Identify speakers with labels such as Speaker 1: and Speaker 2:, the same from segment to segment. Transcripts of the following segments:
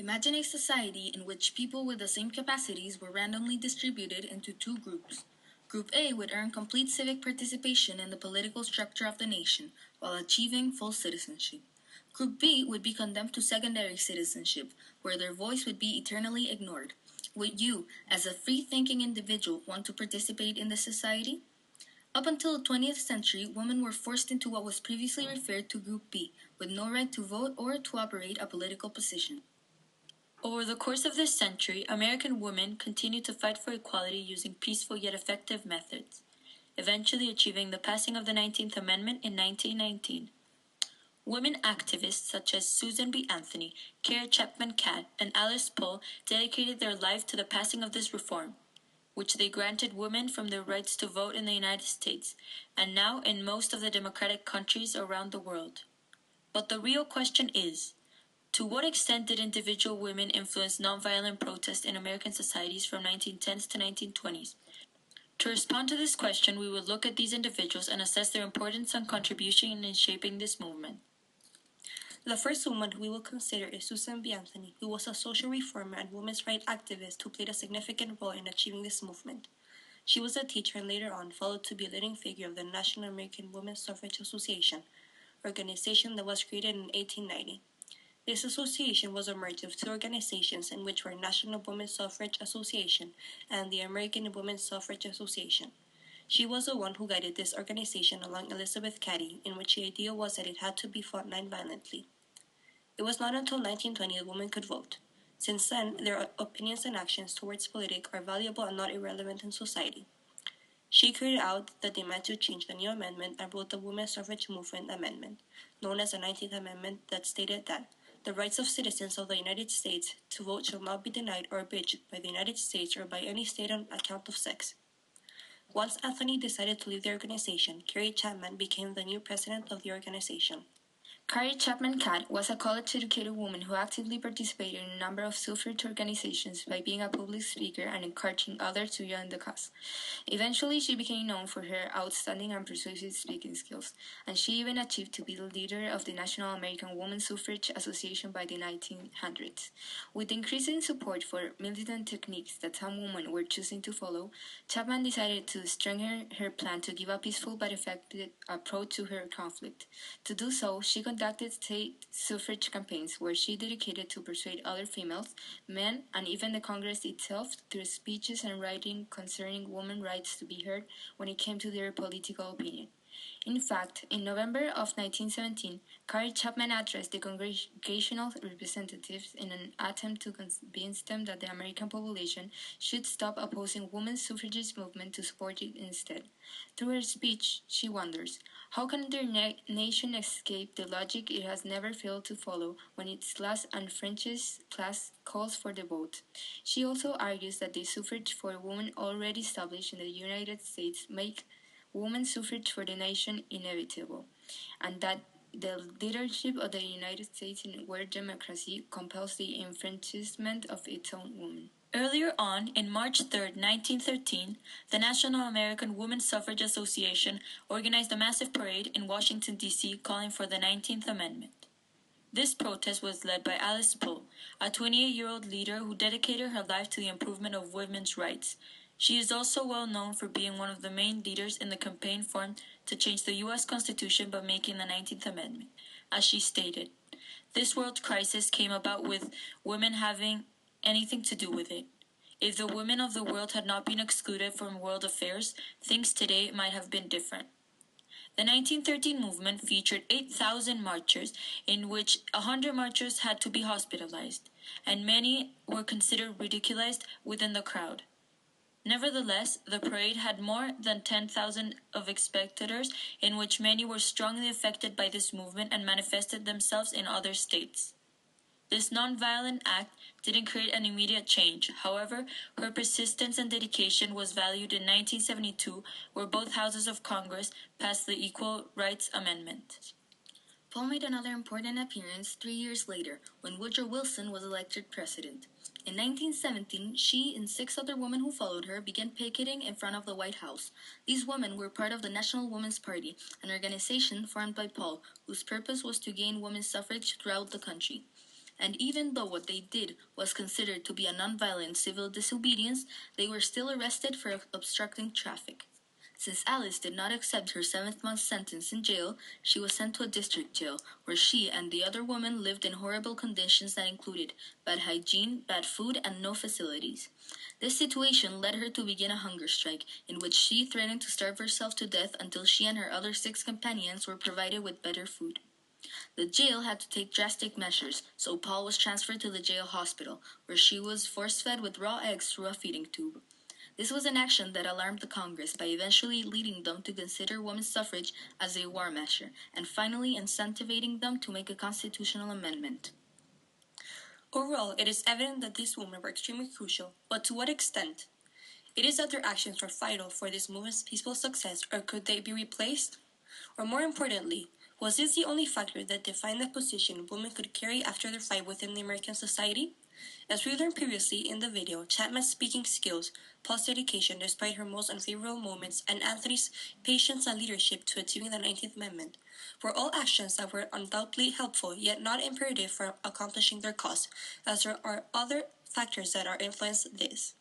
Speaker 1: Imagine a society in which people with the same capacities were randomly distributed into two groups. Group A would earn complete civic participation in the political structure of the nation while achieving full citizenship. Group B would be condemned to secondary citizenship, where their voice would be eternally ignored. Would you, as a free-thinking individual, want to participate in this society? Up until the 20th century, women were forced into what was previously referred to Group B, with no right to vote or to operate a political position.
Speaker 2: Over the course of this century, American women continued to fight for equality using peaceful yet effective methods, eventually achieving the passing of the 19th Amendment in 1919. Women activists such as Susan B. Anthony, Carrie Chapman Catt, and Alice Paul dedicated their life to the passing of this reform, which they granted women from their rights to vote in the United States, and now in most of the democratic countries around the world. But the real question is, to what extent did individual women influence nonviolent protest in American societies from 1910s to 1920s? To respond to this question, we will look at these individuals and assess their importance and contribution in shaping this movement.
Speaker 3: The first woman we will consider is Susan B. Anthony, who was a social reformer and women's rights activist who played a significant role in achieving this movement. She was a teacher and later on followed to be a leading figure of the National American Women's Suffrage Association, organization that was created in 1890. This association was a merge of two organizations in which were National Women's Suffrage Association and the American Women's Suffrage Association. She was the one who guided this organization along Elizabeth Cady, in which the idea was that it had to be fought non-violently. It was not until 1920 that women could vote. Since then, their opinions and actions towards politics are valuable and not irrelevant in society. She carried out the demand to change the new amendment and wrote the Women's Suffrage Movement Amendment, known as the 19th Amendment, that stated that the rights of citizens of the United States to vote shall not be denied or abridged by the United States or by any state on account of sex. Once Anthony decided to leave the organization, Carrie Chapman became the new president of the organization.
Speaker 1: Carrie Chapman Catt was a college-educated woman who actively participated in a number of suffrage organizations by being a public speaker and encouraging others to join the cause. Eventually, she became known for her outstanding and persuasive speaking skills, and she even achieved to be the leader of the National American Women's Suffrage Association by the 1900s. With increasing support for militant techniques that some women were choosing to follow, Chapman decided to strengthen her plan to give a peaceful but effective approach to her conflict. To do so, she conducted state suffrage campaigns where she dedicated to persuade other females, men, and even the Congress itself through speeches and writing concerning women's rights to be heard when it came to their political opinion. In fact, in November of 1917, Carrie Chapman addressed the congregational representatives in an attempt to convince them that the American population should stop opposing women's suffragist movement to support it instead. Through her speech, she wonders, how can their nation escape the logic it has never failed to follow when its last unfranchised class calls for the vote? She also argues that the suffrage for women already established in the United States make women's suffrage for the nation inevitable, and that the leadership of the United States in world democracy compels the enfranchisement of its own women.
Speaker 2: Earlier on, in March 3, 1913, the National American Women's Suffrage Association organized a massive parade in Washington, D.C. calling for the 19th Amendment. This protest was led by Alice Paul, a 28-year-old leader who dedicated her life to the improvement of women's rights. She is also well known for being one of the main leaders in the campaign formed to change the U.S. Constitution by making the 19th Amendment. As she stated, this world crisis came about with women having anything to do with it. If the women of the world had not been excluded from world affairs, things today might have been different. The 1913 movement featured 8,000 marchers, in which 100 marchers had to be hospitalized, and many were considered ridiculized within the crowd. Nevertheless, the parade had more than 10,000 of spectators, in which many were strongly affected by this movement and manifested themselves in other states. This nonviolent act didn't create an immediate change. However, her persistence and dedication was valued in 1972, where both houses of Congress passed the Equal Rights Amendment.
Speaker 1: Paul made another important appearance 3 years later, when Woodrow Wilson was elected president. In 1917, she and 6 other women who followed her began picketing in front of the White House. These women were part of the National Women's Party, an organization formed by Paul, whose purpose was to gain women's suffrage throughout the country. and even though what they did was considered to be a nonviolent civil disobedience, they were still arrested for obstructing traffic. Since Alice did not accept her 7th-month sentence in jail, she was sent to a district jail, where she and the other women lived in horrible conditions that included bad hygiene, bad food, and no facilities. This situation led her to begin a hunger strike, in which she threatened to starve herself to death until she and her other 6 companions were provided with better food. The jail had to take drastic measures, so Paul was transferred to the jail hospital, where she was force-fed with raw eggs through a feeding tube. This was an action that alarmed the Congress by eventually leading them to consider women's suffrage as a war measure, and finally incentivizing them to make a constitutional amendment.
Speaker 3: Overall, it is evident that these women were extremely crucial, but to what extent? It is that their actions were vital for this movement's peaceful success, or could they be replaced? Or more importantly, was this the only factor that defined the position women could carry after their fight within the American society? As we learned previously in the video, Chapman's speaking skills, Paul's dedication despite her most unfavorable moments, and Anthony's patience and leadership to achieving the 19th Amendment were all actions that were undoubtedly helpful yet not imperative for accomplishing their cause, as there are other factors that are influenced this.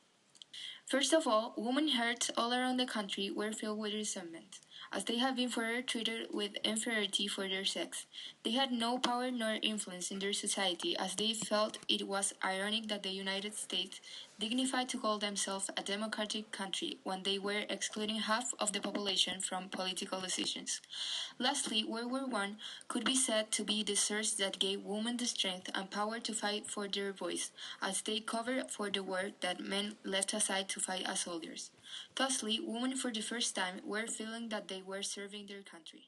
Speaker 1: First of all, women hearts all around the country were filled with resentment, as they had been forever treated with inferiority for their sex. They had no power nor influence in their society, as they felt it was ironic that the United States dignified to call themselves a democratic country when they were excluding half of the population from political decisions. Lastly, World War I could be said to be the source that gave women the strength and power to fight for their voice, as they covered for the work that men left aside to fight as soldiers. Thusly, women for the first time were feeling that they were serving their country.